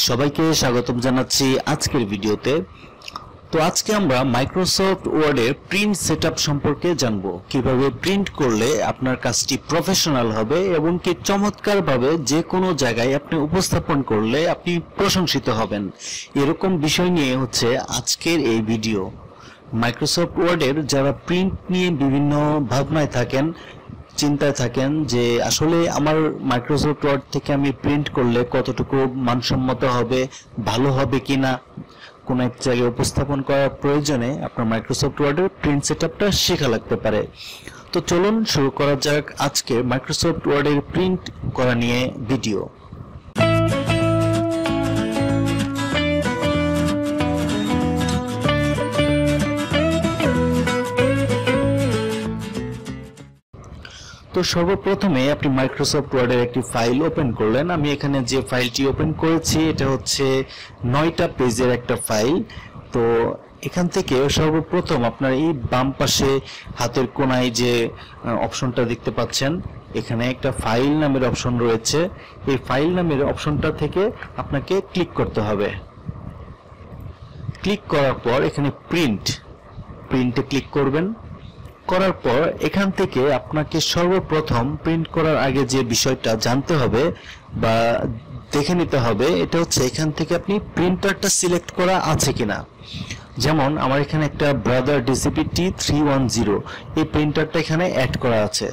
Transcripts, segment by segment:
সবাইকে স্বাগতম জানাচ্ছি আজকের ভিডিওতে। তো আজকে আমরা মাইক্রোসফট ওয়ার্ডের প্রিন্ট সেটআপ সম্পর্কে জানবো, কিভাবে প্রিন্ট করলে আপনার কাজটি প্রফেশনাল হবে এবং কি চমৎকারভাবে যে কোনো জায়গায় আপনি উপস্থাপন করলে আপনি প্রশংসিত হবেন। এরকম বিষয় নিয়ে হচ্ছে আজকের এই ভিডিও। মাইক্রোসফট ওয়ার্ডের যারা প্রিন্ট নিয়ে বিভিন্ন ভাবনায় থাকেন, চিন্তায় থাকেন যে আসলে আমার মাইক্রোসফট ওয়ার্ড থেকে আমি প্রিন্ট করলে কতটুকু মানসম্মত হবে, ভালো হবে কিনা, কোন এক জায়গায় উপস্থাপন করার প্রয়োজনে আপনার মাইক্রোসফট ওয়ার্ডের প্রিন্ট সেটআপটা শেখা লাগতে পারে। তো চলুন শুরু করা যাক আজকে মাইক্রোসফট ওয়ার্ডের প্রিন্ট করা নিয়ে ভিডিও। তো সর্বপ্রথমে আপনি মাইক্রোসফট ওয়ার্ডের একটি ফাইল ওপেন করলেন। আমি এখানে যে ফাইলটি ওপেন করেছি এটা হচ্ছে 9টা পেজের একটা ফাইল। তো এখান থেকে সর্বপ্রথম আপনার এই বাম পাশে হাতের কোণায় যে অপশনটা দেখতে পাচ্ছেন, এখানে একটা ফাইল নামের অপশন রয়েছে। এই ফাইল নামের অপশনটা থেকে আপনাকে ক্লিক করতে হবে। ক্লিক করার পর এখানে প্রিন্টে ক্লিক করবেন। করার পর এখান থেকে আপনাকে সর্বপ্রথম প্রিন্ট করার আগে যে বিষয়টা জানতে হবে বা দেখে নিতে হবে, এটা হচ্ছে এখান থেকে আপনি প্রিন্টারটা সিলেক্ট করা আছে কিনা। যেমন আমার এখানে একটা ব্রাদার ডিসিপি T310 এই প্রিন্টারটা এখানে অ্যাড করা আছে।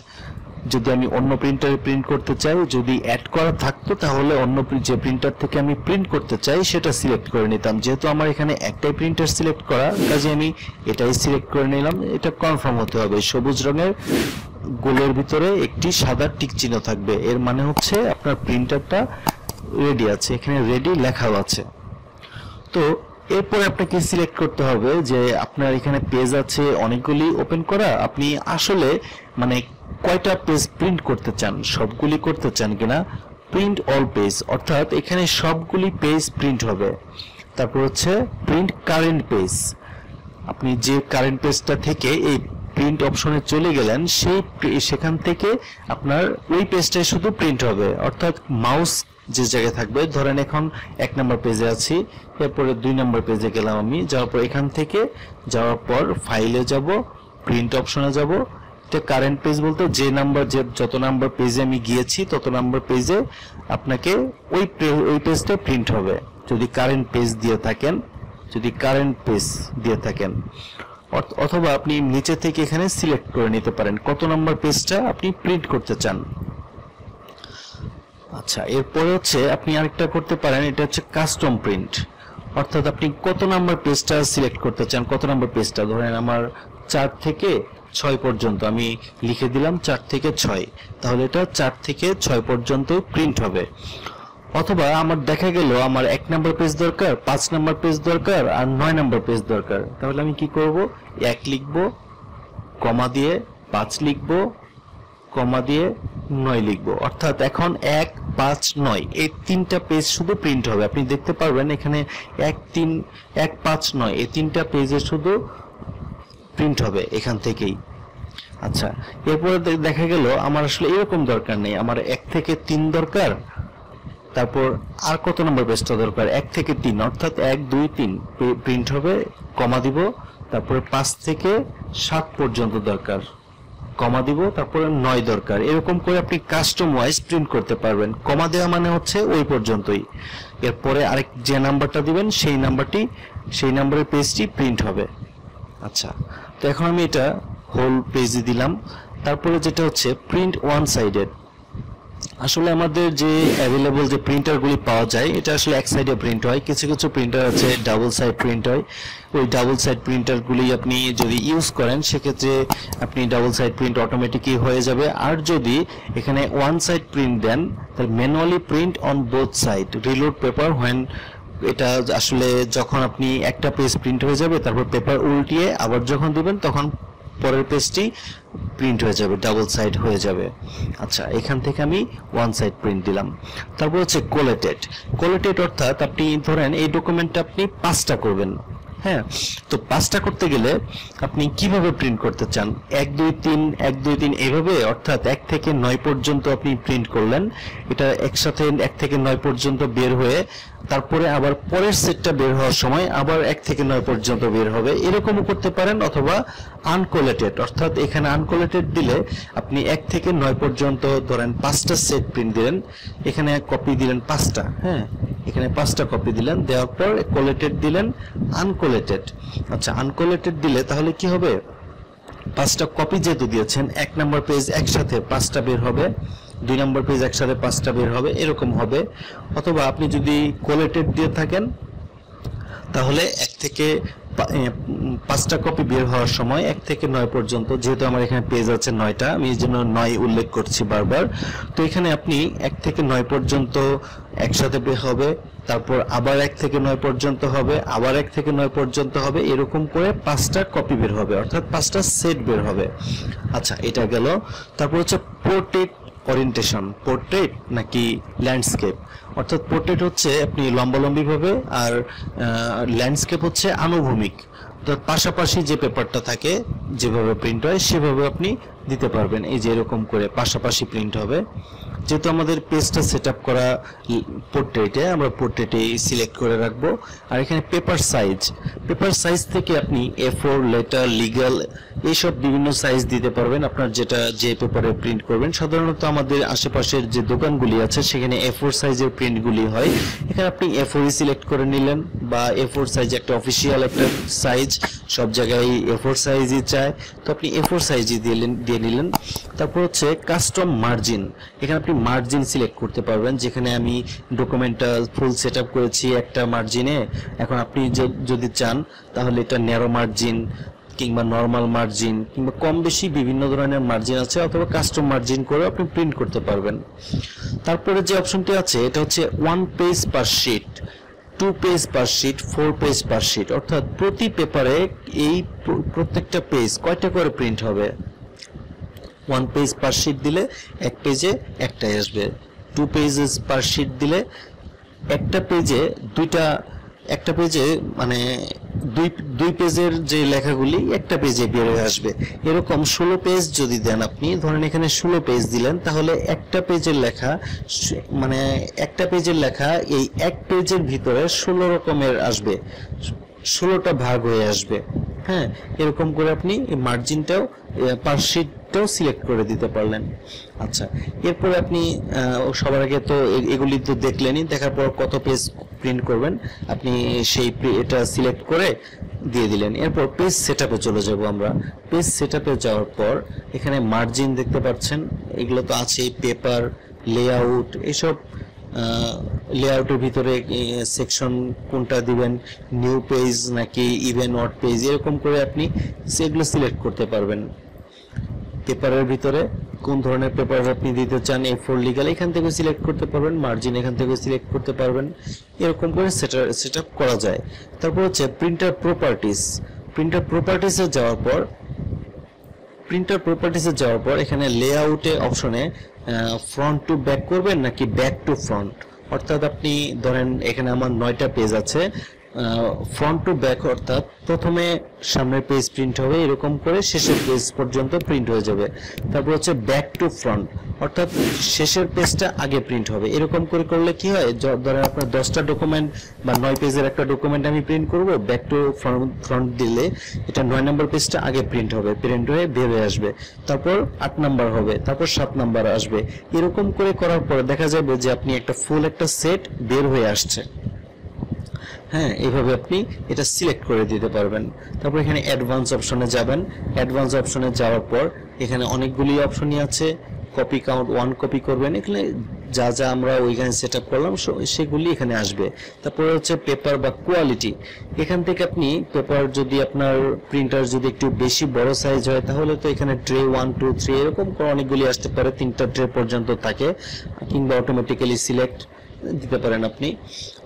যদি আমি অন্য প্রিন্টারে প্রিন্ট করতে চাই, যদি অ্যাড করা থাকতো তাহলে অন্য যে প্রিন্টার থেকে আমি প্রিন্ট করতে চাই সেটা সিলেক্ট করে নিতাম। যেহেতু আমার এখানে একটাই প্রিন্টার সিলেক্ট করা, কাজে আমি এটাই সিলেক্ট করে নিলাম। এটা কনফার্ম হতে হবে। সবুজ রঙের গোলের ভিতরে একটি সাদা টিক চিহ্ন থাকবে, এর মানে হচ্ছে আপনার প্রিন্টারটা রেডি আছে, এখানে রেডি লেখাও আছে। তো এরপরে আপনাকে সিলেক্ট করতে হবে যে আপনার এখানে পেজ আছে অনেকগুলি ওপেন করা, আপনি আসলে মানে কয়টা পেজ প্রিন্ট করতে চান, সবগুলি করতে চান কিনা। প্রিন্ট অল পেজ, অর্থাৎ এখানে সবগুলি পেজ প্রিন্ট হবে। তারপর হচ্ছে প্রিন্ট কারেন্ট পেজ, আপনি যে কারেন্ট পেজটা থেকে এই প্রিন্ট অপশনে চলে গেলেন সেখান থেকে আপনার ওই পেজটাই শুধু প্রিন্ট হবে। অর্থাৎ মাউস যে জায়গায় থাকবে, ধরেন এখন 1 নম্বর পেজে আছি, এরপরে 2 নম্বর পেজে গেলাম আমি, যাওয়ার পর এখান থেকে যাওয়ার পর ফাইলে যাব, প্রিন্ট অপশনে যাব। কারেন্ট পেজ বলতে যে যত নাম্বার পেজে আমি গিয়েছি তত নাম্বার পেজে আপনাকে ওই পেজটা প্রিন্ট হবে যদি কারেন্ট পেজ দিয়ে থাকেন। অথবা আপনি নিচে থেকে এখানে সিলেক্ট করে নিতে পারেন কত নাম্বার পেজটা আপনি প্রিন্ট করতে চান। আচ্ছা, এরপরে হচ্ছে আপনি আরেকটা করতে পারেন, এটা হচ্ছে কাস্টম প্রিন্ট। অর্থাৎ আপনি কত নাম্বার পেজটা সিলেক্ট করতে চান, কত নাম্বার পেজটা, ধরেন আমার 4 থেকে 6 পর্যন্ত আমি লিখে দিলাম 4 থেকে 6, তাহলে এটা 4 থেকে 6 পর্যন্ত প্রিন্ট হবে। অথবা আমার দেখা গেল আমার 1 নাম্বার পেজ দরকার, 5 নাম্বার পেজ দরকার আর 9 নাম্বার পেজ দরকার, তাহলে আমি কি করব, 1 লিখব, কমা দিয়ে 5 লিখব, কমা দিয়ে 9 লিখব। অর্থাৎ এখন 1, 5, 9 এই 3টা পেজ শুধু প্রিন্ট হবে। আপনি দেখতে পারবেন এখানে 1, 5, 9 এই 3টা পেজে শুধু প্রিন্ট হবে এখান থেকেই। আচ্ছা, এরপরে দেখা গেল আমার আসলে এরকম দরকার নেই, আমার 1 থেকে 3 দরকার, তারপর আর কত নম্বর পেজটা দরকার, 1 থেকে 3, অর্থাৎ 1, 2, 3 প্রিন্ট হবে, কমা দিব, তারপরে 5 থেকে 7 পর্যন্ত দরকার, কমা দিব, তারপরে 9 দরকার। এরকম করে আপনি কাস্টম ওয়াইজ প্রিন্ট করতে পারবেন। কমা দেওয়া মানে হচ্ছে ওই পর্যন্তই, এরপরে আরেক যে নাম্বারটা দিবেন সেই নাম্বারের পেজটি প্রিন্ট হবে। আচ্ছা, তো এখন আমি এটা হোল পেজে দিলাম। তারপরে যেটা হচ্ছে প্রিন্ট ওয়ান সাইডেড। আসলে আমাদের যে অ্যাভেলেবল যে প্রিন্টারগুলি পাওয়া যায় এটা আসলে এক সাইডে প্রিন্ট হয়, কিছু কিছু প্রিন্টার আছে ডাবল সাইড প্রিন্ট হয়। ওই ডাবল সাইড প্রিন্টারগুলি আপনি যদি ইউজ করেন সেক্ষেত্রে আপনি ডাবল সাইড প্রিন্ট অটোমেটিকই হয়ে যাবে। আর যদি এখানে ওয়ান সাইড প্রিন্ট দেন তাহলে manually print on both side reload paper when, এটা আসলে যখন আপনি একটা পেজ প্রিন্ট হয়ে যাবে তারপর পেপার উল্টিয়ে আবার যখন দিবেন তখন পরের পেজটি প্রিন্ট হয়ে যাবে, ডাবল সাইড হয়ে যাবে। আচ্ছা, এখান থেকে আমি ওয়ান সাইড প্রিন্ট দিলাম। তারপর হচ্ছে কোলেটেড অর্থাৎ আপনি ধরেন এই ডকুমেন্টটা আপনি 5টা করবেন, হ্যাঁ, তো 5টা করতে গেলে আপনি কিভাবে প্রিন্ট করতে চান? 1 2 3 1 2 3 এইভাবে, অর্থাৎ 1 থেকে 9 পর্যন্ত আপনি প্রিন্ট করলেন, এটা একসাথে 1 থেকে 9 পর্যন্ত বের হয়ে তারপরে আবার পরের সেটটা বের হওয়ার সময় আবার 1 থেকে 9 পর্যন্ত বের হবে, এরকমও করতে পারেন। অথবা আনকোলেটেড, অর্থাৎ এখানে আনকোলেটেড দিলে আপনি 1 থেকে 9 পর্যন্ত ধরেন 5টা সেট প্রিন্ট দিলেন, এখানে কপি দিলেন 5টা, হ্যাঁ এখানে 5টা কপি দিলেন, দেওয়ার পর কোলেটেড দিলেন, আনকোলেটেড। আচ্ছা, আনকোলেটেড দিলে তাহলে কি হবে? 5টা কপি যেহেতু দিয়েছেন, 1 নম্বর পেজ একসাথে 5টা বের হবে, 2 নম্বর পেজ একসাথে 5টা বের হবে, এরকম হবে। অথবা আপনি যদি কোলেটেড দিয়ে থাকেন তাহলে 1 থেকে 5টা কপি বের হওয়ার সময় 1 থেকে 9 পর্যন্ত, যেহেতু আমার এখানে পেজ আছে 9টা, আমি এই জন্য 9 উল্লেখ করছি বারবার। তো এখানে আপনি 1 থেকে 9 পর্যন্ত একসাথে বের হবে, তারপর আবার 1 থেকে 9 পর্যন্ত হবে, আবার 1 থেকে 9 পর্যন্ত হবে, এরকম করে 5টা কপি বের হবে, অর্থাৎ 5টা সেট বের হবে। আচ্ছা, এটা গেল। তারপর হচ্ছে পোর্ট্রেট ওরিয়েন্টেশন, পোর্ট্রেট নাকি ল্যান্ডস্কেপ। অর্থাৎ পোর্ট্রেট হচ্ছে আপনি লম্বালম্বি ভাবে, আর ল্যান্ডস্কেপ হচ্ছে আনুভূমিক, অর্থাৎ পাশাপাশি যে পেপারটা থাকে যেভাবে প্রিন্ট হয় সেভাবে আপনি দিতে পারবেন। এই যে এরকম করে পাশাপাশি প্রিন্ট হবে। যেহেতু আমাদের পেজটা সেট আপ করা পোর্ট্রেটে, আমরা পোর্ট্রেটে সিলেক্ট করে রাখবো। আর এখানে পেপার সাইজ থেকে আপনি A4, লেটার, লিগ্যাল এইসব বিভিন্ন সাইজ দিতে পারবেন, আপনার যেটা যে পেপারে প্রিন্ট করবেন। সাধারণত আমাদের আশেপাশের যে দোকানগুলি আছে সেখানে A4 সাইজের প্রিন্টগুলি হয়, এখানে আপনি A4 সিলেক্ট করে নিলেন, বা A4 সাইজ একটা অফিসিয়াল একটা সাইজ, সব জায়গায় A4 সাইজই চায়, তো আপনি A4 সাইজই দিয়ে নিলেন। তারপর হচ্ছে কাস্টম মার্জিন, এখানে আপনি মার্জিন সিলেক্ট করতে পারবেন। যেখানে আমি ডকুমেন্টটা ফুল সেট আপ করেছি একটা মার্জিনে, এখন আপনি যদি চান তাহলে এটা ন্যারো মার্জিন কিংবা নরমাল মার্জিন কিংবা কম বেশি বিভিন্ন ধরনের মার্জিন আছে, অথবা কাস্টম মার্জিন করে আপনি প্রিন্ট করতে পারবেন। তারপরে যে অপশনটি আছে এটা হচ্ছে 1 page per sheet, 2 page per sheet, 4 page per sheet, অর্থাৎ প্রতি পেপারে এই প্রত্যেকটা পেজ কয়টা করে প্রিন্ট হবে। 1 পেজ পার শিট দিলে 1 পেজে একটাই আসবে, 2 পেজেস পার শিট দিলে একটা পেজে মানে দুই পেজের যে লেখাগুলি একটা পেজে বের হয়ে আসবে। এরকম 16 পেজ যদি দেন আপনি, ধরেন এখানে 16 পেজ দিলেন, তাহলে একটা পেজের লেখা মানে একটা পেজের লেখা এই এক পেজের ভিতরে 16 রকমের আসবে, 16টা ভাগ হয়ে আসবে। হ্যাঁ, এরকম করে আপনি মার্জিনটাও পার শিটটাও সিলেক্ট করে দিতে পারলেন। আচ্ছা, এরপরে আপনি সবার আগে তো এগুলি তো দেখলেনই, দেখার পর কত পেজ প্রিন্ট করবেন আপনি সেই এটা সিলেক্ট করে দিয়ে দিলেন। এরপর পেজ সেটআপে চলে যাব আমরা। পেজ সেটআপে যাওয়ার পর এখানে মার্জিন দেখতে পাচ্ছেন, এগুলো তো আছেই, পেপার, লেআউট, এইসব লেআউটের ভিতরে সেকশন কোনটা দিবেন, নিউ পেজ নাকি ইভেন অড পেজ, এরকম করে আপনি সেগুলো সিলেক্ট করতে পারবেন। পেপারের ভিতরে কোন ধরনের পেপার আপনি দিতে চান, A4 লিগ্যাল এখান থেকে সিলেক্ট করতে পারবেন, মার্জিন এখান থেকে সিলেক্ট করতে পারবেন, এরকম করে সেটআপ করা যায়। তারপর হচ্ছে প্রিন্টার প্রপার্টিসে যাওয়ার পর এখানে লেআউটে অপশনে ফ্রন্ট টু ব্যাক করবেন নাকি ব্যাক টু ফ্রন্ট, অর্থাৎ আপনি ধরেন এখানে আমার 9টা পেজ আছে, ফ্রন্ট টু ব্যাক অর্থাৎ প্রথমে সামনের পেজ প্রিন্ট হবে, এরকম করে শেষের পেজ পর্যন্ত প্রিন্ট হয়ে যাবে। তারপর হচ্ছে ব্যাক টু ফ্রন্ট, অর্থাৎ শেষের পেজটা আগে প্রিন্ট হবে। এরকম করে করলে কি হয়, ধরেন আপনার 10টা ডকুমেন্ট বা 9 পেজের একটা ডকুমেন্ট আমি প্রিন্ট করব, ব্যাক টু ফ্রন্ট দিলে এটা 9 নম্বর পেজটা আগে প্রিন্ট হবে, প্রিন্ট হয়ে বের হয়ে আসবে, তারপর 8 নাম্বার হবে, তারপর 7 নাম্বার আসবে। এরকম করে করার পরে দেখা যাবে যে আপনি একটা ফুল একটা সেট বের হয়ে আসছে। হ্যাঁ, এইভাবে আপনি এটা সিলেক্ট করে দিতে পারবেন। তারপর এখানে অ্যাডভান্স অপশনে যাবেন। অ্যাডভান্স অপশনে যাওয়ার পর এখানে অনেকগুলি অপশনই আছে, কপি কাউন্ট 1 কপি করবেন, এখানে যা যা আমরা ওইখানে সেট আপ করলাম সেগুলি এখানে আসবে। তারপরে হচ্ছে পেপার বা কোয়ালিটি, এখান থেকে আপনি পেপার যদি আপনার প্রিন্টার যদি একটু বেশি বড় সাইজ হয় তাহলে তো এখানে ট্রে 1 2 3 এরকম অনেকগুলি আসতে পারে, 3টা ট্রে পর্যন্ত থাকে, কিংবা অটোমেটিক্যালি সিলেক্ট দিতে পারেন আপনি।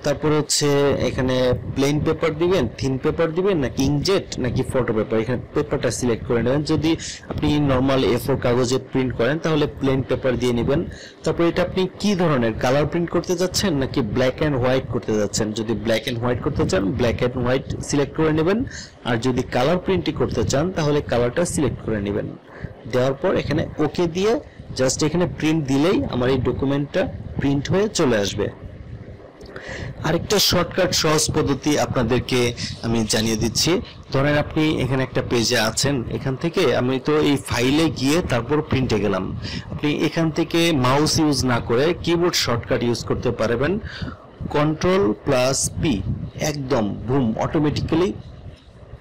তারপর হচ্ছে এখানে প্লেন পেপার দিবেন, থিন পেপার দিবেন, নাকি ইঙ্কজেট, নাকি ফটো পেপার, এখানে পেপারটা সিলেক্ট করে নেবেন। যদি আপনি নর্মাল A4 কাগজে প্রিন্ট করেন তাহলে প্লেন পেপার দিয়ে নেবেন। তারপর এটা আপনি কি ধরনের কালার প্রিন্ট করতে যাচ্ছেন নাকি ব্ল্যাক অ্যান্ড হোয়াইট করতে যাচ্ছেন, যদি ব্ল্যাক অ্যান্ড হোয়াইট করতে চান ব্ল্যাক অ্যান্ড হোয়াইট সিলেক্ট করে নেবেন, আর যদি কালার প্রিন্টই করতে চান তাহলে কালারটা সিলেক্ট করে নেবেন। দেওয়ার পর এখানে ওকে দিয়ে জাস্ট এখানে প্রিন্ট দিলেই আমার এই ডকুমেন্টটা প্রিন্ট হয়ে চলে আসবে। আরেকটা শর্টকাট সহজ পদ্ধতি আপনাদেরকে আমি জানিয়ে দিচ্ছি। ধরেন আপনি এখানে একটা পেজে আছেন, এখান থেকে আমি তো এই ফাইলে গিয়ে তারপর প্রিন্টে গেলাম। আপনি এখান থেকে মাউস ইউজ না করে কিবোর্ড শর্টকাট ইউজ করতে পারবেন। Ctrl+P, একদম বুম অটোমেটিক্যালি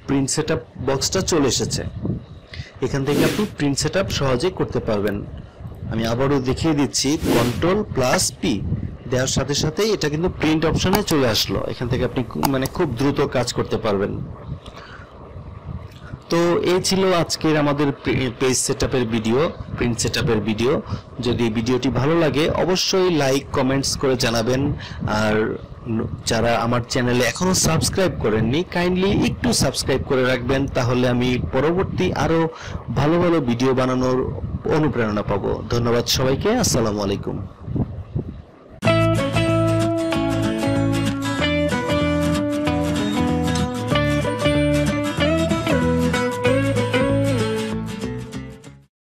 প্রিন্ট সেটআপ বক্সটা চলে এসেছে। এখান থেকে আপনি প্রিন্ট সেটআপ সহজে করতে পারবেন। আমি আবারও দেখিয়ে দিচ্ছি, Ctrl+P দেওয়ার সাথে সাথেই এটা কিন্তু প্রিন্ট অপশনে চলে আসলো। এখান থেকে আপনি মানে খুব দ্রুত কাজ করতে পারবেন। তো এই ছিল আজকের আমাদের পেজ সেটআপের ভিডিও, প্রিন্ট সেটআপের ভিডিও। যদি ভিডিওটি ভালো লাগে অবশ্যই লাইক কমেন্টস করে জানাবেন। আর যারা আমার চ্যানেলে এখনো সাবস্ক্রাইব করেননি কাইন্ডলি একটু সাবস্ক্রাইব করে রাখবেন, তাহলে আমি পরবর্তী আরো ভালো ভালো ভিডিও বানানোর অনুপ্রেরণা পাবো। ধন্যবাদ সবাইকে, আসসালামু আলাইকুম।